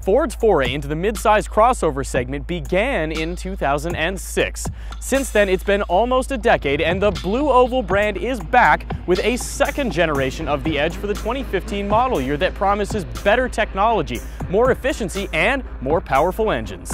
Ford's foray into the mid-size crossover segment began in 2006. Since then, it's been almost a decade, and the Blue Oval brand is back with a second generation of the Edge for the 2015 model year that promises better technology, more efficiency, and more powerful engines.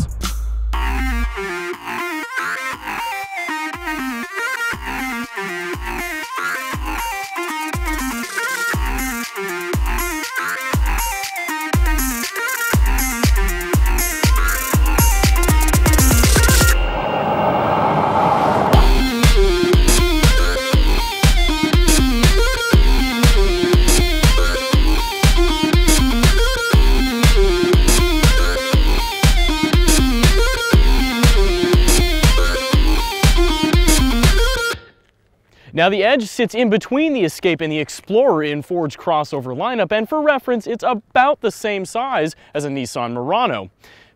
Now, the Edge sits in between the Escape and the Explorer in Ford's crossover lineup, and for reference, it's about the same size as a Nissan Murano.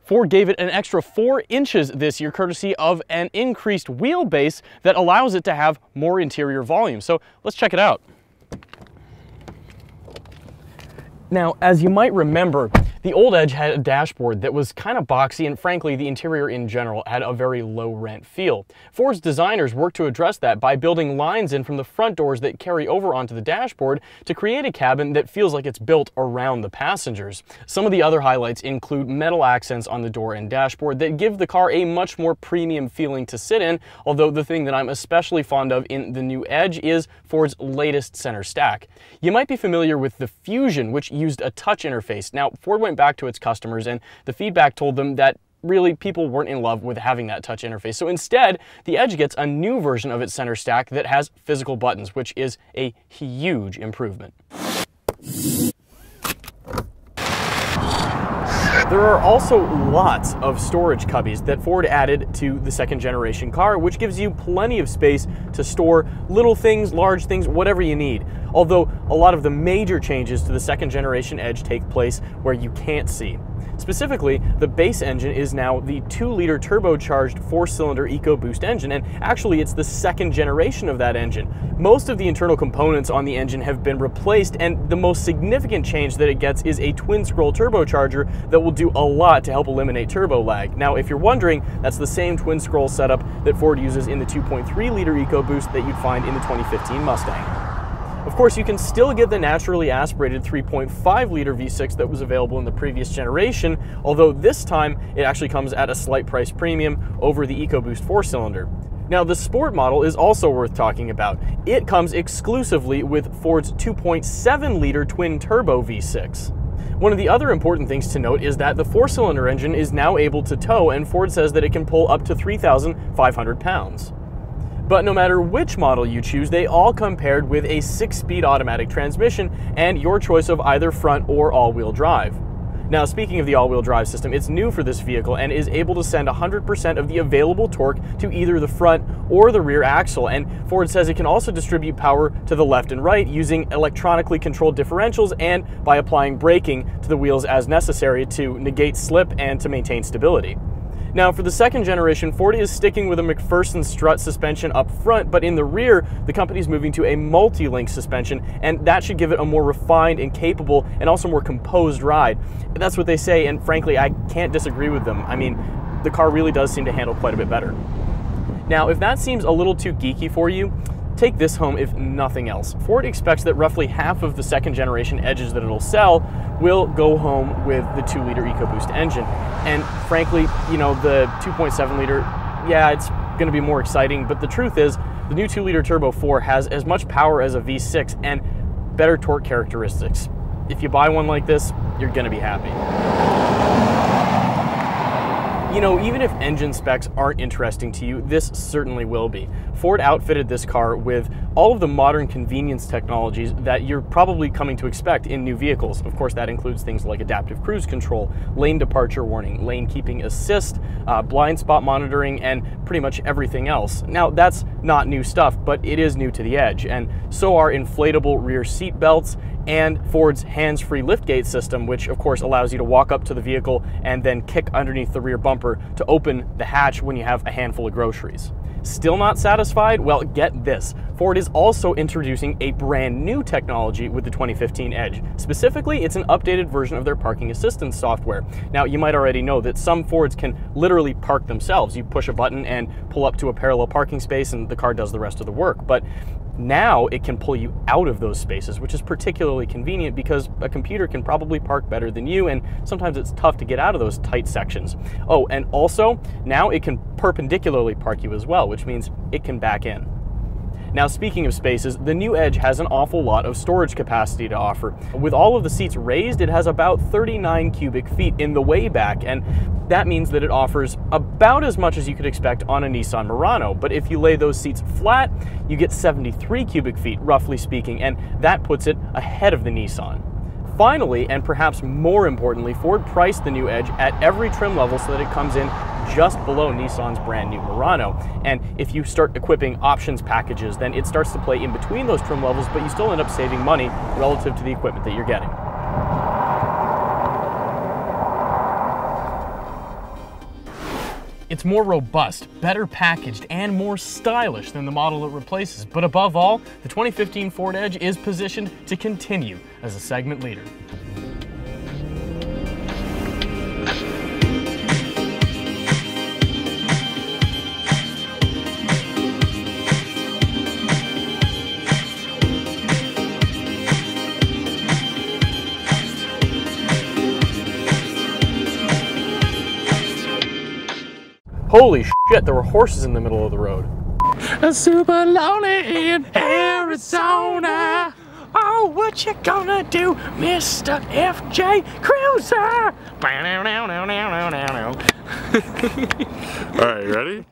Ford gave it an extra 4 inches this year, courtesy of an increased wheelbase that allows it to have more interior volume. So let's check it out. Now, as you might remember, the old Edge had a dashboard that was kind of boxy, and frankly, the interior in general had a very low-rent feel. Ford's designers worked to address that by building lines in from the front doors that carry over onto the dashboard to create a cabin that feels like it's built around the passengers. Some of the other highlights include metal accents on the door and dashboard that give the car a much more premium feeling to sit in, although the thing that I'm especially fond of in the new Edge is Ford's latest center stack. You might be familiar with the Fusion, which used a touch interface. Now, Ford went back to its customers, and the feedback told them that really people weren't in love with having that touch interface. So instead, the Edge gets a new version of its center stack that has physical buttons, which is a huge improvement. There are also lots of storage cubbies that Ford added to the second generation car, which gives you plenty of space to store little things, large things, whatever you need. Although a lot of the major changes to the second generation Edge take place where you can't see. Specifically, the base engine is now the 2-liter turbocharged 4-cylinder EcoBoost engine, and actually it's the second generation of that engine. Most of the internal components on the engine have been replaced, and the most significant change that it gets is a twin-scroll turbocharger that will do a lot to help eliminate turbo lag. Now, if you're wondering, that's the same twin-scroll setup that Ford uses in the 2.3-liter EcoBoost that you'd find in the 2015 Mustang. Of course, you can still get the naturally aspirated 3.5-liter V6 that was available in the previous generation, although this time it actually comes at a slight price premium over the EcoBoost 4-cylinder. Now, the Sport model is also worth talking about. It comes exclusively with Ford's 2.7-liter twin-turbo V6. One of the other important things to note is that the 4-cylinder engine is now able to tow, and Ford says that it can pull up to 3,500 pounds. But no matter which model you choose, they all come paired with a 6-speed automatic transmission and your choice of either front or all-wheel drive. Now, speaking of the all-wheel drive system, it's new for this vehicle and is able to send 100% of the available torque to either the front or the rear axle, and Ford says it can also distribute power to the left and right using electronically controlled differentials and by applying braking to the wheels as necessary to negate slip and to maintain stability. Now, for the second generation, Ford is sticking with a McPherson strut suspension up front, but in the rear, the company's moving to a multi-link suspension, and that should give it a more refined and capable and also more composed ride. That's what they say, and frankly, I can't disagree with them. I mean, the car really does seem to handle quite a bit better. Now, if that seems a little too geeky for you, take this home if nothing else. Ford expects that roughly half of the second generation Edges that it'll sell will go home with the 2-liter EcoBoost engine. And frankly, you know, the 2.7-liter, yeah, it's going to be more exciting, but the truth is the new 2-liter Turbo 4 has as much power as a V6 and better torque characteristics. If you buy one like this, you're going to be happy. You know, even if engine specs aren't interesting to you, this certainly will be. Ford outfitted this car with all of the modern convenience technologies that you're probably coming to expect in new vehicles. Of course, that includes things like adaptive cruise control, lane departure warning, lane keeping assist, blind spot monitoring, and pretty much everything else. Now, that's not new stuff, but it is new to the Edge, and so are inflatable rear seat belts and Ford's hands-free liftgate system, which of course allows you to walk up to the vehicle and then kick underneath the rear bumper to open the hatch when you have a handful of groceries. Still not satisfied? Well, get this. Ford is also introducing a brand new technology with the 2015 Edge. Specifically, it's an updated version of their parking assistance software. Now, you might already know that some Fords can literally park themselves. You push a button and pull up to a parallel parking space and the car does the rest of the work. But now it can pull you out of those spaces, which is particularly convenient because a computer can probably park better than you, and sometimes it's tough to get out of those tight sections. Oh, and also, now it can perpendicularly park you as well, which means it can back in. Now, speaking of spaces, the new Edge has an awful lot of storage capacity to offer. With all of the seats raised, it has about 39 cubic feet in the way back, and that means that it offers about as much as you could expect on a Nissan Murano. But if you lay those seats flat, you get 73 cubic feet, roughly speaking, and that puts it ahead of the Nissan. Finally, and perhaps more importantly, Ford priced the new Edge at every trim level so that it comes in just below Nissan's brand new Murano. And if you start equipping options packages, then it starts to play in between those trim levels, but you still end up saving money relative to the equipment that you're getting. It's more robust, better packaged, and more stylish than the model it replaces. But above all, the 2015 Ford Edge is positioned to continue as a segment leader. Holy shit, there were horses in the middle of the road. Super lonely in Arizona. Oh, what you gonna do, Mr. FJ Cruiser? All right, ready?